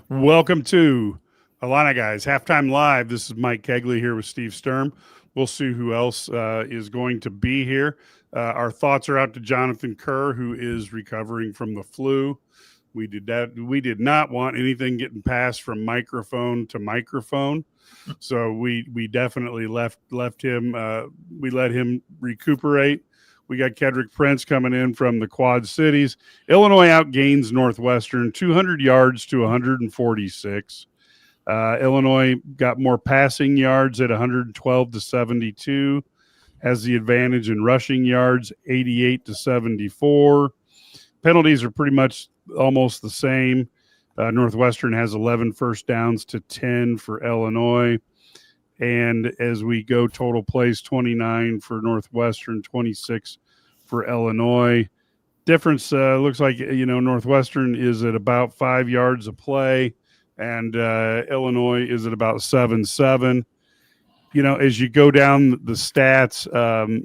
Welcome to IlliniGuys Halftime Live. This is Mike Kegley here with Steve Sturm. We'll see who else is going to be here. Our thoughts are out to Jonathan Kerr, who is recovering from the flu. We did not want anything getting passed from microphone to microphone, so we definitely left him. We let him recuperate. We got Kedrick Prince coming in from the Quad Cities. Illinois outgains Northwestern 200 yards to 146. Illinois got more passing yards at 112 to 72. Has the advantage in rushing yards, 88 to 74. Penalties are pretty much almost the same. Northwestern has 11 first downs to 10 for Illinois. And as we go, total plays 29 for Northwestern, 26 for Illinois. Difference looks like, Northwestern is at about 5 yards a play, and Illinois is at about 7-7. As you go down the stats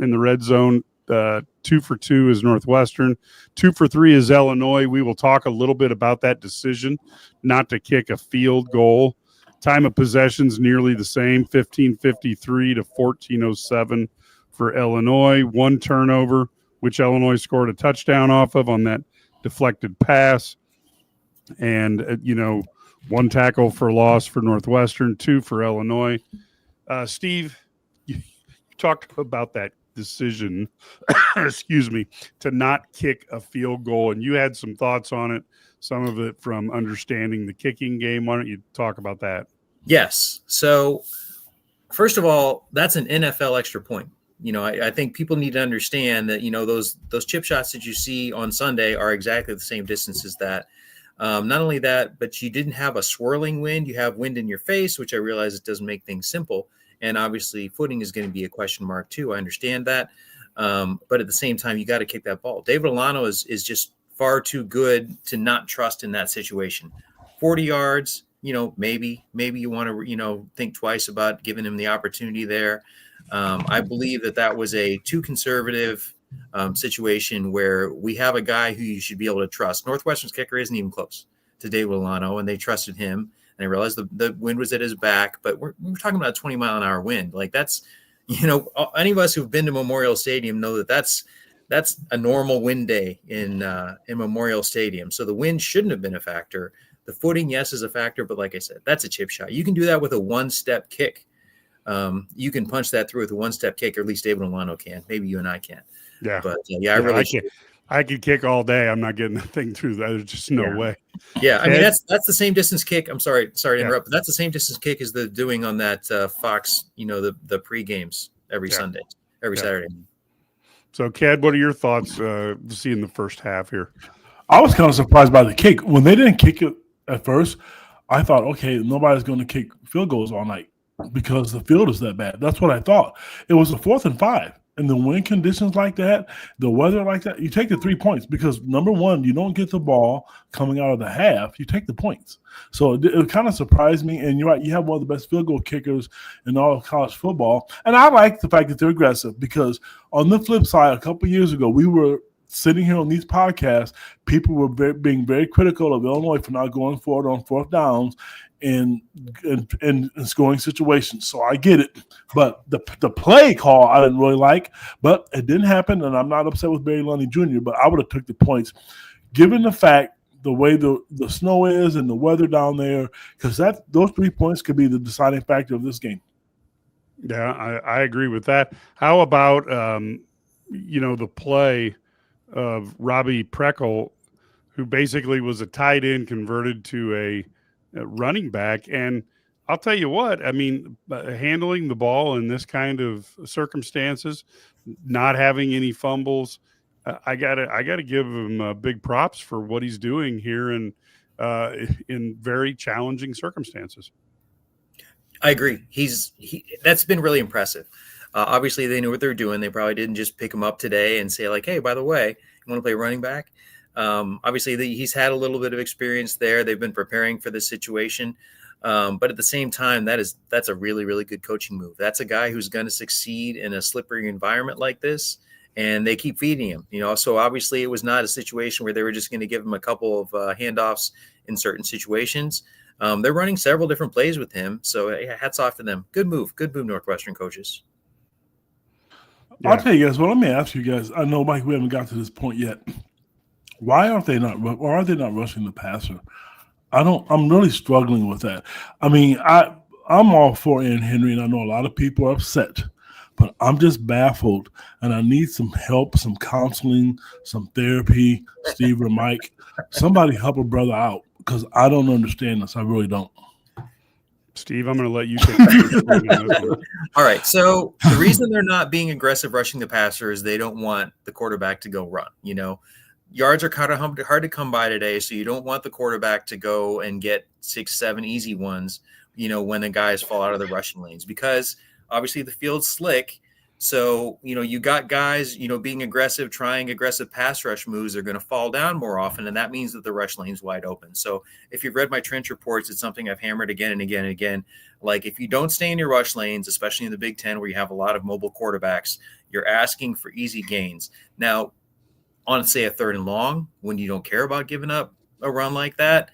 in the red zone, 2 for 2 is Northwestern. 2 for 3 is Illinois. We will talk a little bit about that decision not to kick a field goal. Time of possession's nearly the same, 15:53 to 14:07 for Illinois. One turnover, which Illinois scored a touchdown off of on that deflected pass. And, one tackle for loss for Northwestern, 2 for Illinois. Steve, you talked about that decision, excuse me, to not kick a field goal, and you had some thoughts on it. Some of it from understanding the kicking game. Why don't you talk about that? Yes. So, first of all, that's an NFL extra point. I think people need to understand that, those chip shots that you see on Sunday are exactly the same distance as that. Not only that, but you didn't have a swirling wind. You have wind in your face, which I realize it doesn't make things simple. And obviously, footing is going to be a question mark, too. I understand that. But at the same time, you got to kick that ball. David Olano is just far too good to not trust in that situation. 40 yards, maybe you want to, think twice about giving him the opportunity there. I believe that was a too conservative situation where we have a guy who you should be able to trust. Northwestern's kicker isn't even close to David Olano, and they trusted him. And I realized the wind was at his back, but we're talking about a 20-mile-an-hour wind. Like that's, any of us who've been to Memorial Stadium know that's a normal wind day in Memorial Stadium. So the wind shouldn't have been a factor. The footing, yes, is a factor, but like I said, that's a chip shot. You can do that with a one-step kick. You can punch that through with a one-step kick, or at least David Olano can. Maybe you and I can't. Yeah, but I can't. I could kick all day. I'm not getting the thing through that. There's just no way. Yeah, I mean that's the same distance kick. I'm sorry to interrupt, but that's the same distance kick as they're doing on that Fox. The pre-games every Sunday, every Saturday. So, Ked, what are your thoughts seeing the first half here? I was kind of surprised by the kick. When they didn't kick it at first, I thought, okay, nobody's going to kick field goals all night because the field is that bad. That's what I thought. It was a 4th and 5. In the wind conditions like that, the weather like that, you take the 3 points because, number one, you don't get the ball coming out of the half. You take the points. So it kind of surprised me. And you're right, you have one of the best field goal kickers in all of college football. And I like the fact that they're aggressive because on the flip side, a couple of years ago, we were sitting here on these podcasts, people were being very critical of Illinois for not going forward on 4th downs in scoring situations. So I get it. But the play call I didn't really like, but it didn't happen, and I'm not upset with Barry Lundy Jr., but I would have took the points. Given the fact the way the snow is and the weather down there, because those 3 points could be the deciding factor of this game. Yeah, I agree with that. How about, the play of Robbie Preckle, who basically was a tight end converted to a running back. And I'll tell you what, I mean, handling the ball in this kind of circumstances, not having any fumbles, I gotta give him big props for what he's doing here in very challenging circumstances. I agree. That's been really impressive. Obviously, they knew what they're doing. They probably didn't just pick him up today and say like, "Hey, by the way, you want to play running back?" Obviously, he's had a little bit of experience there. They've been preparing for this situation. But at the same time, that's a really, really good coaching move. That's a guy who's going to succeed in a slippery environment like this. and they keep feeding him. So obviously it was not a situation where they were just going to give him a couple of handoffs in certain situations. They're running several different plays with him, so hats off to them. Good move, Northwestern coaches. Yeah. I'll tell you guys. Well, let me ask you guys. I know, Mike, we haven't got to this point yet. Why are they not rushing the passer? I'm really struggling with that. I mean, I'm all for Aaron Henry, and I know a lot of people are upset, but I'm just baffled, and I need some help, some counseling, some therapy. Steve or Mike, somebody help a brother out, because I don't understand this. I really don't. Steve, I'm going to let you take the first on this one. All right. So the reason they're not being aggressive rushing the passer is they don't want the quarterback to go run. Yards are kind of hard to come by today, so you don't want the quarterback to go and get 6-7 easy ones, when the guys fall out of the rushing lanes, because obviously the field's slick. So, you got guys, being aggressive, trying aggressive pass rush moves are going to fall down more often. And that means that the rush lane's wide open. So if you've read my trench reports, it's something I've hammered again and again and again. Like, if you don't stay in your rush lanes, especially in the Big Ten, where you have a lot of mobile quarterbacks, you're asking for easy gains. Now, on, say, a 3rd and long, when you don't care about giving up a run like that,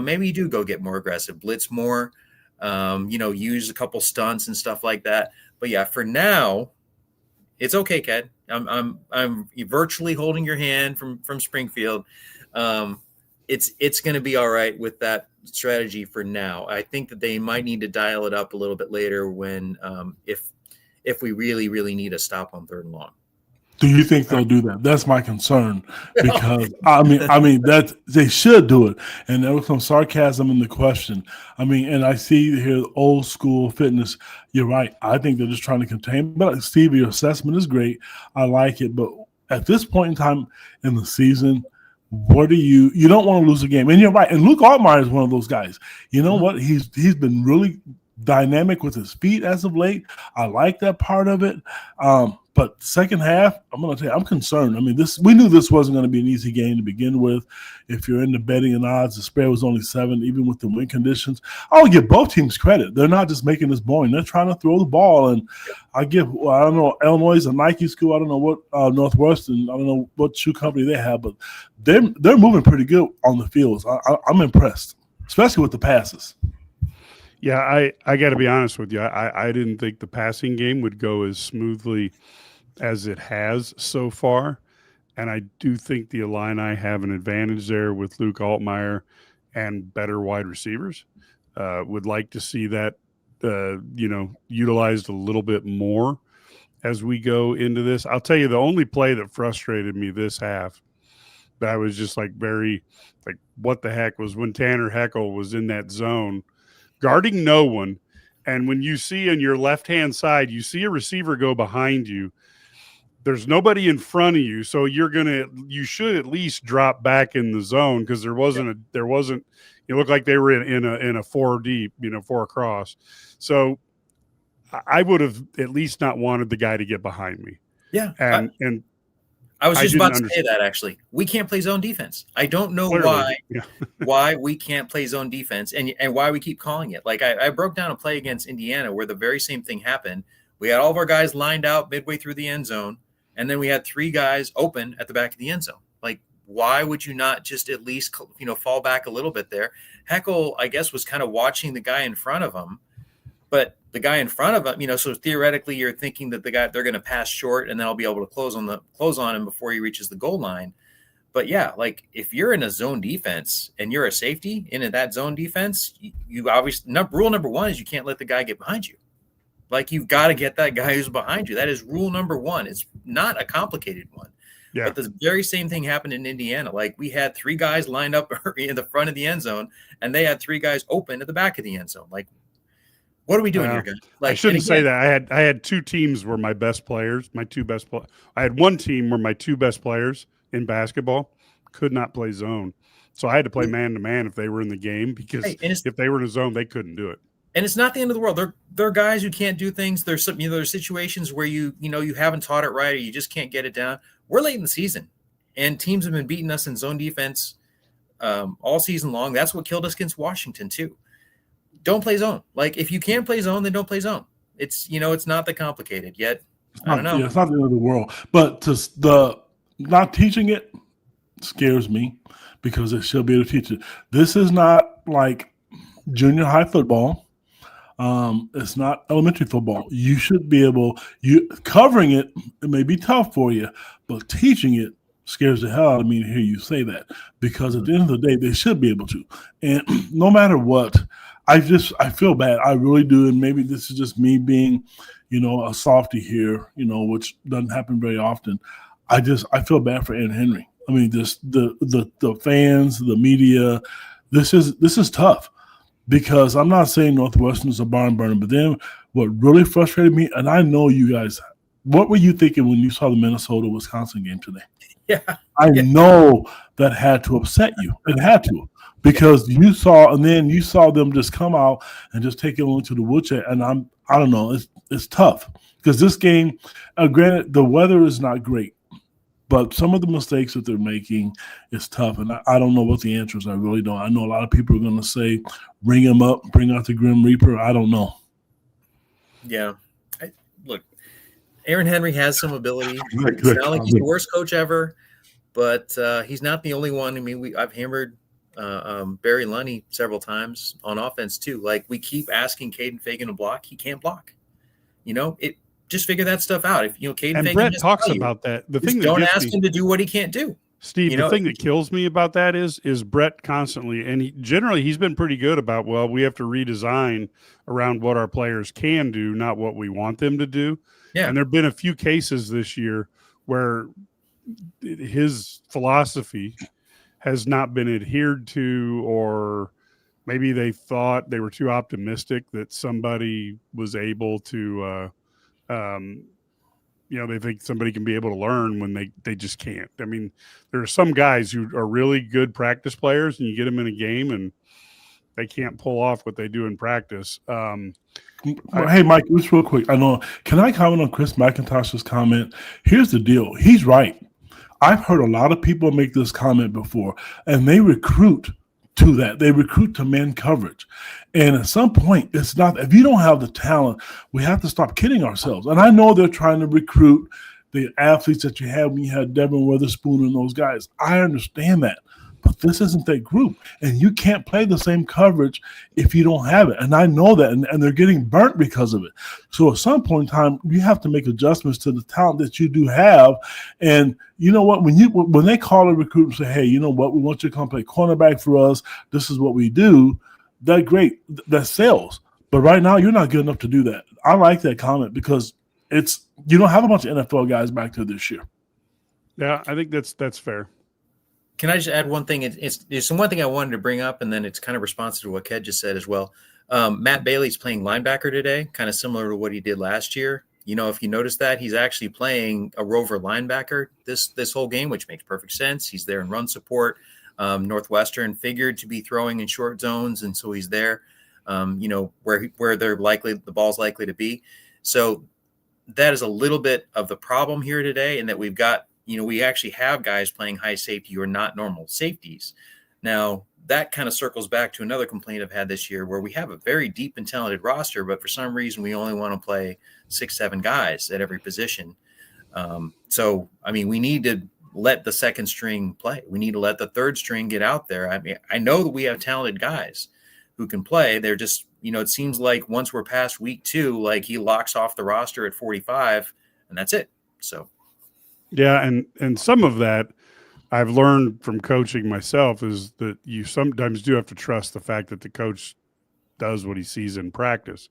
maybe you do go get more aggressive, blitz more, use a couple stunts and stuff like that. But yeah, for now, it's okay, Ked. I'm virtually holding your hand from Springfield. It's going to be all right with that strategy for now. I think that they might need to dial it up a little bit later when if we really, really need a stop on 3rd and long. Do you think they'll do that? That's my concern, because I mean that they should do it. And there was some sarcasm in the question. And I see here old school fitness. You're right. I think they're just trying to contain. But Steve, your assessment is great. I like it. But at this point in time in the season, what do you don't want to lose a game. And you're right. And Luke Altmaier is one of those guys. You know what? He's been really dynamic with his feet as of late. I like that part of it. But second half, I'm going to tell you, I'm concerned. We knew this wasn't going to be an easy game to begin with. If you're into betting and odds, the spread was only 7, even with the win conditions. I'll give both teams credit. They're not just making this boring. They're trying to throw the ball. And I don't know, Illinois is a Nike school. I don't know what Northwestern, I don't know what shoe company they have, but they're moving pretty good on the fields. I'm impressed, especially with the passes. Yeah, I got to be honest with you. I didn't think the passing game would go as smoothly as it has so far. And I do think the Illini have an advantage there with Luke Altmaier and better wide receivers. Would like to see that, utilized a little bit more as we go into this. I'll tell you, the only play that frustrated me this half that I was just what the heck, was when Tanner Heckel was in that zone guarding no one. And when you see on your left-hand side, you see a receiver go behind you, there's nobody in front of you. So you should at least drop back in the zone, because there wasn't, it looked like they were in a 4 deep, 4 across. So I would have at least not wanted the guy to get behind me. Yeah. And I was just about to say that, actually. We can't play zone defense. I don't know why we can't play zone defense and why we keep calling it. Like, I broke down a play against Indiana where the very same thing happened. We had all of our guys lined out midway through the end zone, and then we had 3 guys open at the back of the end zone. Like, why would you not just at least, fall back a little bit there? Heckel, I guess, was kind of watching the guy in front of him, but the guy in front of him, so theoretically you're thinking that they're going to pass short and then I'll be able to close on him before he reaches the goal line. But yeah, like, if you're in a zone defense and you're a safety in that zone defense, you obviously, rule number 1 is you can't let the guy get behind you. Like, you've got to get that guy who's behind you. That is rule number 1. It's not a complicated one. Yeah. But the very same thing happened in Indiana. Like, we had 3 guys lined up in the front of the end zone, and they had 3 guys open at the back of the end zone. Like, what are we doing here, guys? Like, I shouldn't say that. I had 2 teams where my best players, I had 1 team where my 2 best players in basketball could not play zone. So I had to play man-to-man if they were in the game, because if they were in a zone, they couldn't do it. And it's not the end of the world. There are guys who can't do things. There's there's situations where you haven't taught it right, or you just can't get it down. We're late in the season, and teams have been beating us in zone defense all season long. That's what killed us against Washington too. Don't play zone. Like, if you can't play zone, then don't play zone. It's it's not that complicated. Yet I don't know. Yeah, it's not the end of the world. But the not teaching it scares me because it should be able to teach it. This is not like junior high football. It's not elementary football. You should be able, you covering it, it may be tough for you, but teaching it scares the hell out of me to hear you say that, because at the end of the day, they should be able to. And no matter what, I feel bad. I really do. And maybe this is just me being, a softie here, which doesn't happen very often. I feel bad for Aaron Henry. I mean, the fans, the media, this is tough. Because I'm not saying Northwestern is a barn burner, but then what really frustrated me, and I know you guys, what were you thinking when you saw the Minnesota-Wisconsin game today? Yeah. I know that had to upset you. It had to, because you saw them just come out and just take it on to the woodshed. And I don't know, it's tough because this game, granted, the weather is not great. But some of the mistakes that they're making is tough, and I don't know what the answer is. I really don't. I know a lot of people are going to say, "Bring him up, bring out the Grim Reaper." I don't know. Yeah, look, Aaron Henry has some ability. It's not like he's the worst coach ever, but he's not the only one. I mean, I've hammered Barry Lunny several times on offense too. Like, we keep asking Caden Fagan to block, he can't block. Just figure that stuff out. If Caden and Fagan Brett talks about that. The thing that don't ask him to do what he can't do. Steve, the thing that kills me about that is Brett constantly, and he's been pretty good about, well, we have to redesign around what our players can do, not what we want them to do. Yeah. And there have been a few cases this year where his philosophy has not been adhered to, or maybe they thought they were too optimistic that somebody was able to they think somebody can be able to learn when they just can't. I mean, there are some guys who are really good practice players, and you get them in a game and they can't pull off what they do in practice. Hey, Mike, just real quick. Can I comment on Chris McIntosh's comment? Here's the deal. He's right. I've heard a lot of people make this comment before, and they recruit to that. They recruit to man coverage. And at some point, it's not, if you don't have the talent, we have to stop kidding ourselves. And I know they're trying to recruit the athletes that you had when you had Devin Witherspoon and those guys. I understand that. But this isn't that group. And you can't play the same coverage if you don't have it. And I know that. And they're getting burnt because of it. So at some point in time, you have to make adjustments to the talent that you do have. And you know what? When they call a recruit and say, hey, you know what? We want you to come play cornerback for us. This is what we do. That's great. That's sales. But right now, you're not good enough to do that. I like that comment because you don't have a bunch of NFL guys back there this year. Yeah, I think that's fair. Can I just add one thing? It's one thing I wanted to bring up, and then it's kind of responsive to what Ked just said as well. Matt Bailey's playing linebacker today, kind of similar to what he did last year. If you notice that, he's actually playing a rover linebacker this whole game, which makes perfect sense. He's there in run support. Northwestern figured to be throwing in short zones, and so he's there, where the ball's likely to be. So that is a little bit of the problem here today, and that we've got, we actually have guys playing high safety who are not normal safeties. Now, that kind of circles back to another complaint I've had this year, where we have a very deep and talented roster, but for some reason we only want to play 6-7 guys at every position. We need to let the second string play. We need to let the third string get out there. I mean, I know that we have talented guys who can play. They're just, it seems like once we're past week 2, like he locks off the roster at 45 and that's it. So. Yeah, and some of that I've learned from coaching myself is that you sometimes do have to trust the fact that the coach does what he sees in practice.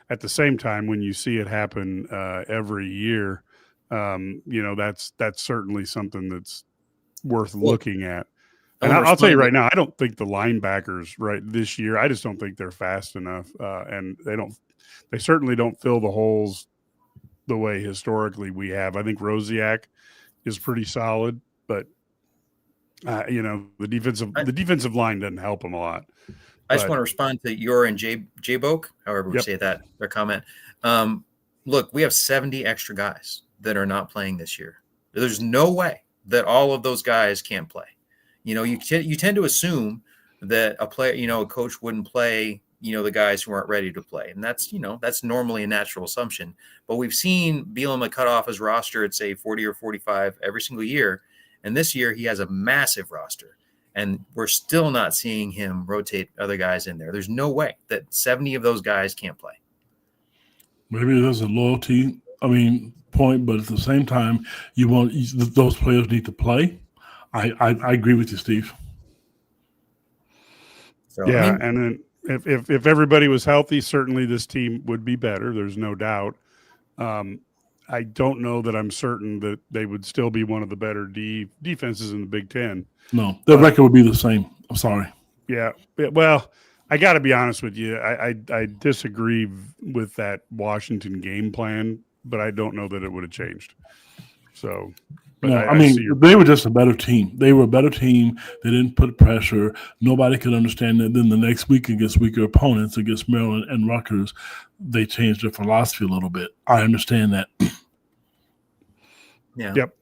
At the same time, when you see it happen every year, that's certainly something that's worth looking at. And I'll tell you right now, I don't think the linebackers this year, I just don't think they're fast enough, and they certainly don't fill the holes the way historically we have. I think Rosiak is pretty solid, but the defensive line doesn't help them a lot. I just want to respond to your and J-Boke, however we say that, their comment. Look, we have 70 extra guys that are not playing this year. There's no way that all of those guys can't play. You tend to assume that a player, a coach wouldn't play, the guys who aren't ready to play. And that's normally a natural assumption. But we've seen Bielema cut off his roster at, say, 40 or 45 every single year. And this year he has a massive roster. And we're still not seeing him rotate other guys in there. There's no way that 70 of those guys can't play. Maybe there's a loyalty, point, but at the same time, those players need to play. I agree with you, Steve. So, yeah, and then if everybody was healthy, certainly this team would be better. There's no doubt. I don't know that I'm certain that they would still be one of the better defenses in the Big Ten. No, their record would be the same. I'm sorry. Yeah. Well, I got to be honest with you. I disagree with that Washington game plan, but I don't know that it would have changed. So, they were just a better team. They were a better team. They didn't put pressure. Nobody could understand that. Then the next week against weaker opponents, against Maryland and Rutgers, they changed their philosophy a little bit. I understand that. Yeah. Yep.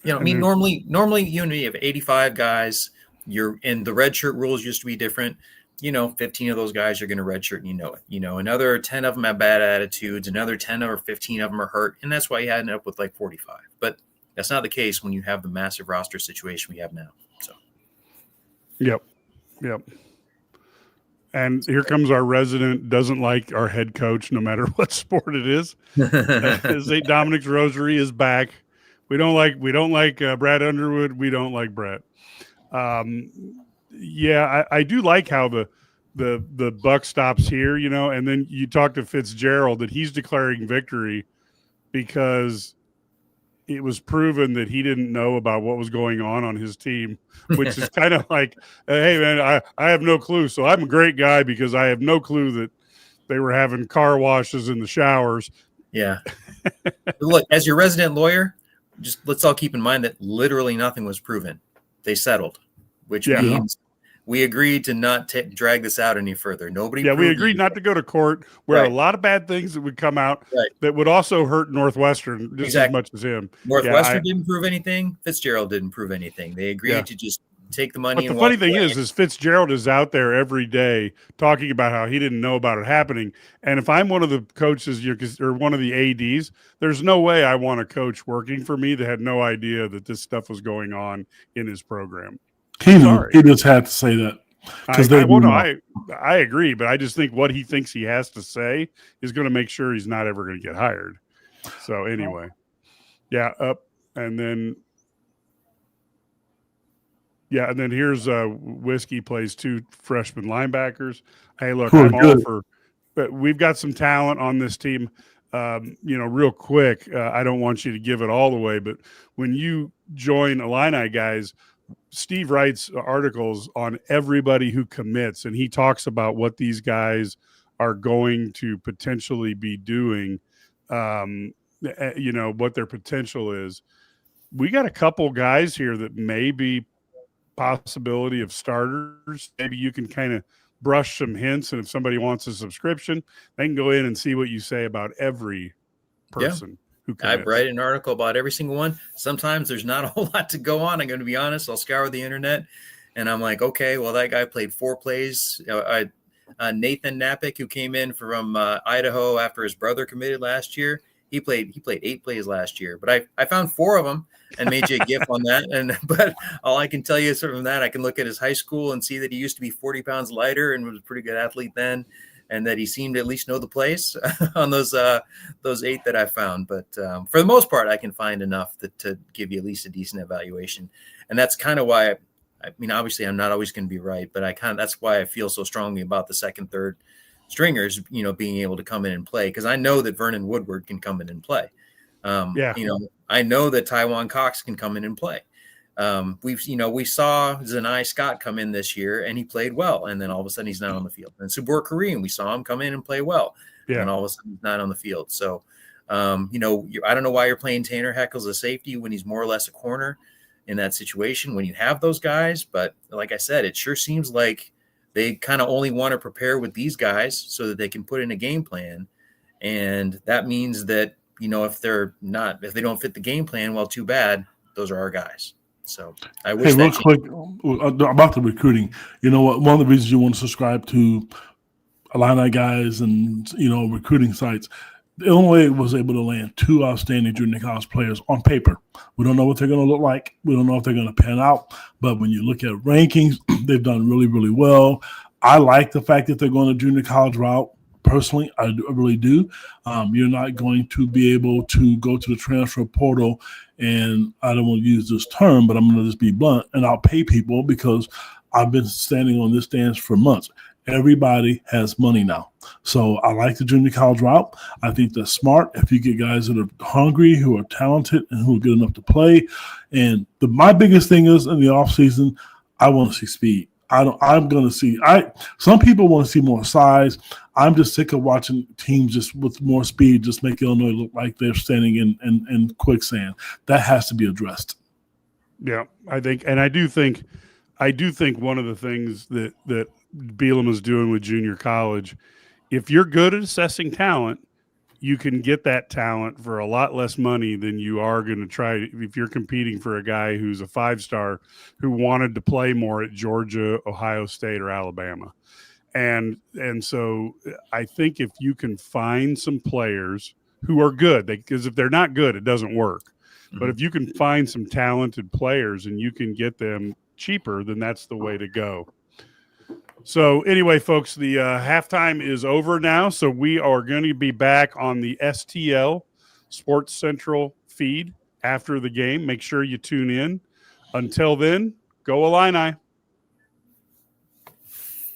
Normally you have 85 guys. And the redshirt rules used to be different. 15 of those guys are going to redshirt, and another 10 of them have bad attitudes. Another 10 or 15 of them are hurt. And that's why you ended up with like 45. But that's not the case when you have the massive roster situation we have now. So. Yep. And here comes our resident, doesn't like our head coach, no matter what sport it is. St. Dominic's Rosary is back. We don't like Brad Underwood. We don't like Brett. I do like how the buck stops here, and then you talk to Fitzgerald that he's declaring victory because it was proven that he didn't know about what was going on his team, which is kind of like, hey, man, I have no clue. So I'm a great guy because I have no clue that they were having car washes in the showers. Yeah. Look, as your resident lawyer, just let's all keep in mind that literally nothing was proven. They settled, which means we agreed to not drag this out any further. We agreed not to go to court where a lot of bad things that would come out that would also hurt Northwestern just as much as him. Northwestern didn't prove anything. Fitzgerald didn't prove anything. They agreed to just take the money. But the funny thing is Fitzgerald is out there every day talking about how he didn't know about it happening. And if I'm one of the coaches or one of the ADs, there's no way I want a coach working for me that had no idea that this stuff was going on in his program. He just had to say that. I agree, but I just think what he thinks he has to say is going to make sure he's not ever going to get hired. So anyway, and then here's Whiskey plays 2 freshman linebackers. Hey, look, I'm all for, but we've got some talent on this team. Real quick, I don't want you to give it all away, but when you join IlliniGuys, Steve writes articles on everybody who commits, and he talks about what these guys are going to potentially be doing, what their potential is. We got a couple guys here that may be possibility of starters. Maybe you can kind of brush some hints, and if somebody wants a subscription, they can go in and see what you say about every person. I write an article about every single one. Sometimes there's not a whole lot to go on. I'm going to be honest. I'll scour the internet and I'm like, okay, well, that guy played 4 plays. Nathan Napick, who came in from Idaho after his brother committed last year, he played 8 plays last year, but I found 4 of them and made you a GIF on that. But all I can tell you is from that, I can look at his high school and see that he used to be 40 pounds lighter and was a pretty good athlete then. And that he seemed to at least know the place on those 8 that I found. But for the most part, I can find enough to give you at least a decent evaluation. And that's kind of why, obviously I'm not always going to be right, but that's why I feel so strongly about the second, third stringers, being able to come in and play. Because I know that Vernon Woodward can come in and play. I know that Tywan Cox can come in and play. We saw Zanai Scott come in this year and he played well. And then all of a sudden he's not on the field. And Sabor Kareem, we saw him come in and play well. Yeah. And all of a sudden he's not on the field. So, I don't know why you're playing Tanner Heckle as a safety when he's more or less a corner in that situation when you have those guys. But like I said, it sure seems like they kind of only want to prepare with these guys so that they can put in a game plan. And that means that, if they don't fit the game plan, well, too bad. Those are our guys. So I wish real quick about the recruiting. You know what? One of the reasons you want to subscribe to Illini guys and recruiting sites, Illinois was able to land 2 outstanding junior college players on paper. We don't know what they're going to look like. We don't know if they're going to pan out. But when you look at rankings, they've done really, really well. I like the fact that they're going the junior college route. Personally, I really do. You're not going to be able to go to the transfer portal, and I don't want to use this term, but I'm going to just be blunt, and I'll pay people because I've been standing on this stance for months. Everybody has money now. So I like the junior college route. I think that's smart if you get guys that are hungry, who are talented, and who are good enough to play. And my biggest thing is in the offseason, I want to see speed. Some people want to see more size. I'm just sick of watching teams just with more speed just make Illinois look like they're standing in quicksand. That has to be addressed. Yeah, I do think one of the things that Bielema is doing with junior college, if you're good at assessing talent, you can get that talent for a lot less money than you are going to try if you're competing for a guy who's a 5-star who wanted to play more at Georgia, Ohio State, or Alabama. And so I think if you can find some players who are good, because if they're not good, it doesn't work. Mm-hmm. But if you can find some talented players and you can get them cheaper, then that's the way to go. So anyway, folks, the halftime is over now. So we are going to be back on the STL Sports Central feed after the game. Make sure you tune in. Until then, go Illini.